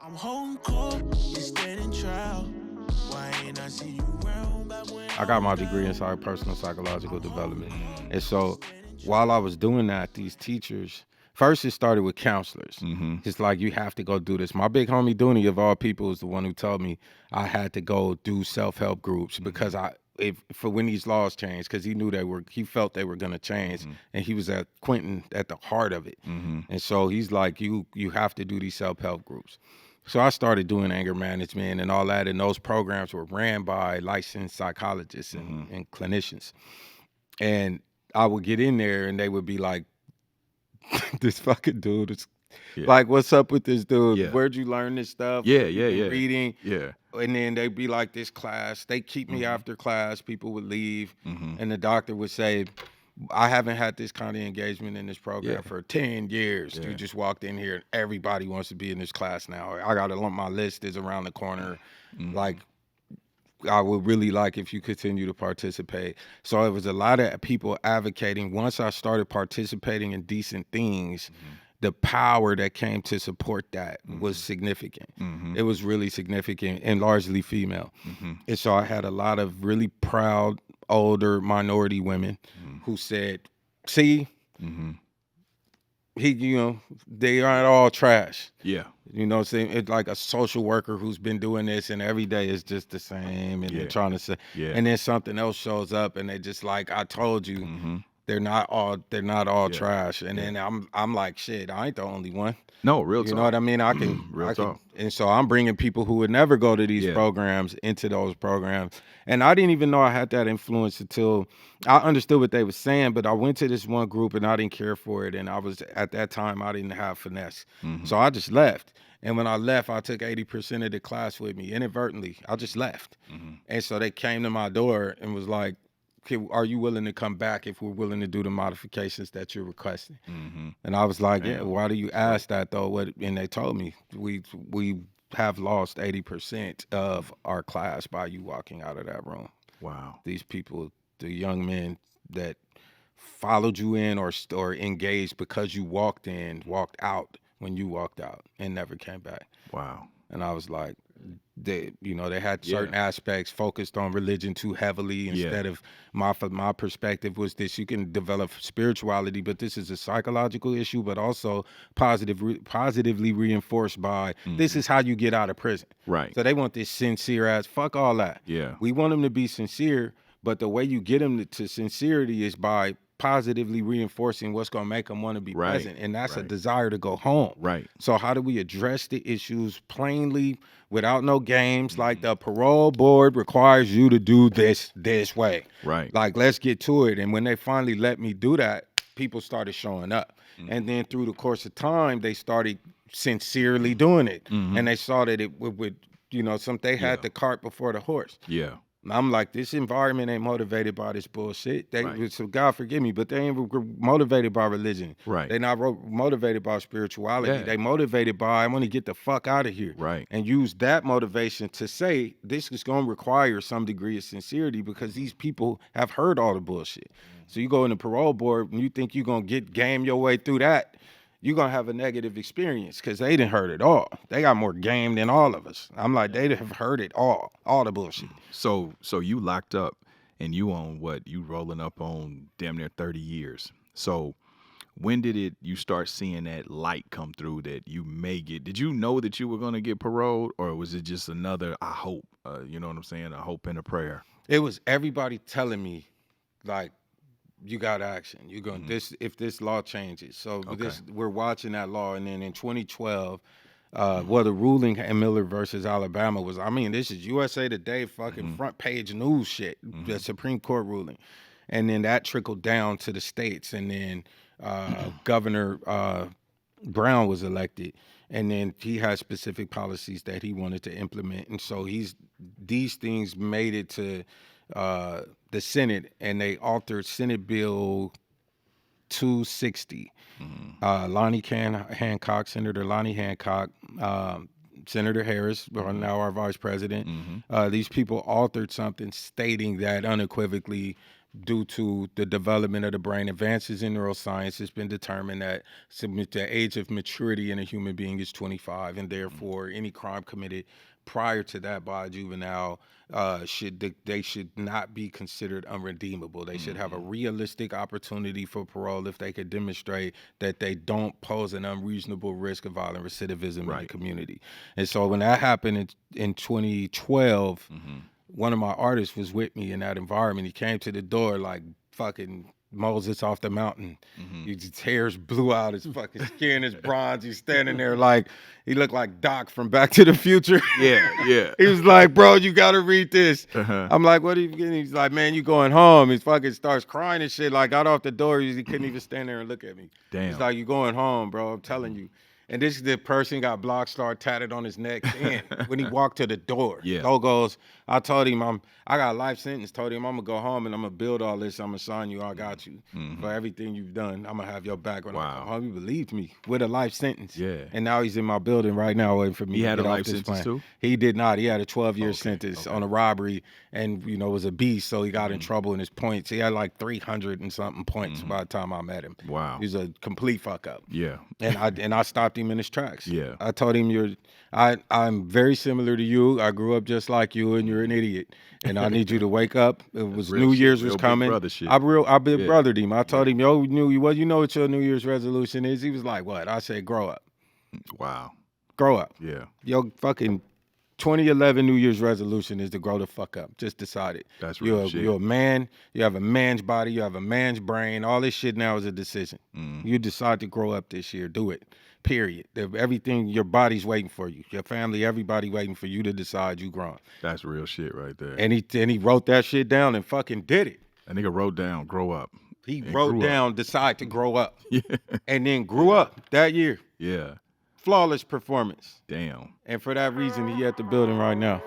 I'm holding court, you standing trial. Why ain't I see you round back when I got my degree in personal psychological development. And so while I was doing that, these teachers, first it started with counselors. It's like, you have to go do this. My big homie Dooney, of all people, is the one who told me I had to go do self-help groups because for when these laws changed, because he felt they were going to change, and he was at Quentin at the heart of it. And so he's like, you have to do these self-help groups. So I started doing anger management and all that, and those programs were ran by licensed psychologists and clinicians. And I would get in there, and they would be like, this fucking dude is like, what's up with this dude? Yeah. Where'd you learn this stuff? Yeah. Reading. Yeah. And then they'd be like, this class, they keep me after class, people would leave, and the doctor would say, I haven't had this kind of engagement in this program for 10 years. You just walked in here, and everybody wants to be in this class now. I got to lump my list is around the corner. Like, I would really like if you continue to participate. So it was a lot of people advocating. Once I started participating in decent things, the power that came to support that was significant. It was really significant and largely female. And so I had a lot of really proud, older minority women who said, see, they aren't all trash. Yeah. You know what I'm saying? It's like a social worker who's been doing this, and every day is just the same, and they're trying to say, and then something else shows up, and they just like, I told you, they're not all trash. And then I'm like, shit, I ain't the only one. No, real talk. You know what I mean? I can, and so I'm bringing people who would never go to these programs into those programs. And I didn't even know I had that influence until I understood what they were saying, but I went to this one group and I didn't care for it. And at that time, I didn't have finesse. So I just left. And when I left, I took 80% of the class with me inadvertently. I just left. And so they came to my door and was like, are you willing to come back if we're willing to do the modifications that you're requesting? And I was like, yeah, why do you ask that though? And they told me, we have lost 80% of our class by you walking out of that room. Wow. These people, the young men that followed you in or engaged because you walked out when you walked out and never came back. Wow. And I was like, they had certain aspects focused on religion too heavily instead of my perspective was this: you can develop spirituality, but this is a psychological issue, but also positively reinforced by this is how you get out of prison. Right. So they want this sincere ass, fuck all that. Yeah. We want them to be sincere, but the way you get them to sincerity is by positively reinforcing what's going to make them want to be present, and that's a desire to go home. Right. So how do we address the issues plainly without no games? Like, the parole board requires you to do this way. Right. Like, let's get to it. And when they finally let me do that, people started showing up. And then through the course of time, they started sincerely doing it. And they saw that it would they had the cart before the horse. Yeah. I'm like, this environment ain't motivated by this bullshit. So God forgive me, but they ain't motivated by religion. Right. They not motivated by spirituality. Yeah. They motivated by, I want to get the fuck out of here. Right. And use that motivation to say, this is going to require some degree of sincerity because these people have heard all the bullshit. So you go in the parole board and you think you're going to game your way through that, you're going to have a negative experience because they didn't heard it all. They got more game than all of us. I'm like, they have heard it all the bullshit. So you locked up and you rolling up on damn near 30 years. So when did you start seeing that light come through that you may get? Did you know that you were going to get paroled, or was it just another, I hope, you know what I'm saying, a hope and a prayer? It was everybody telling me, like, you got action. You're going if this law changes. So we're watching that law, and then in 2012, the ruling in Miller versus Alabama was, this is USA Today fucking front page news shit. The Supreme Court ruling, and then that trickled down to the states, and then Governor Brown was elected, and then he had specific policies that he wanted to implement, and so these things made it to the Senate, and they altered Senate Bill 260. Lonnie Hancock, Senator Lonnie Hancock, Senator Harris, now our vice president. These people altered something stating that unequivocally due to the development of the brain, advances in neuroscience. It's been determined that the age of maturity in a human being is 25, and therefore any crime committed prior to that by a juvenile they should not be considered unredeemable. They should have a realistic opportunity for parole if they could demonstrate that they don't pose an unreasonable risk of violent recidivism in the community. And so when that happened in 2012, one of my artists was with me in that environment. He came to the door like fucking Moses off the mountain. His hair's blew out, his fucking skin is bronze. He's standing there like, he looked like Doc from Back to the Future. Yeah. He was like, bro, you gotta read this. I'm like, what are you getting? He's like, man, you going home. He fucking starts crying and shit. Like, got off the door, he couldn't even stand there and look at me. Damn. He's like, you going home, bro, I'm telling you. And this is the person got Block Star tatted on his neck. And when he walked to the door, logos. I told him I got a life sentence. Told him I'm gonna go home and I'm gonna build all this. I'm gonna sign you. I got you for everything you've done. I'm gonna have your back when I come home. He believed me with a life sentence. Yeah. And now he's in my building right now waiting for me. He to had a get off life this sentence plane. too? He did not. He had a 12-year sentence on a robbery, and was a beast. So he got in trouble in his points. He had like 300 and something points by the time I met him. Wow. He's a complete fuck up. Yeah. And I stopped him in his tracks. Yeah. I told him I'm very similar to you. I grew up just like you, and you're an idiot. And I need you to wake up. It was New Year's was coming. I big brothered him. I told him, yo, you know what your New Year's resolution is? He was like, what? I said, grow up. Wow. Grow up. Yeah. Yo, fucking 2011 New Year's resolution is to grow the fuck up. Just decide it. That's real shit. You're a man. You have a man's body. You have a man's brain. All this shit now is a decision. You decide to grow up this year. Do it. Period. Everything, your body's waiting for you. Your family, everybody waiting for you to decide you grown. That's real shit right there. And he wrote that shit down and fucking did it. That nigga wrote down, grow up. He wrote down, decide to grow up. Yeah. And then grew up that year. Yeah. Flawless performance. Damn. And for that reason, he at the building right now.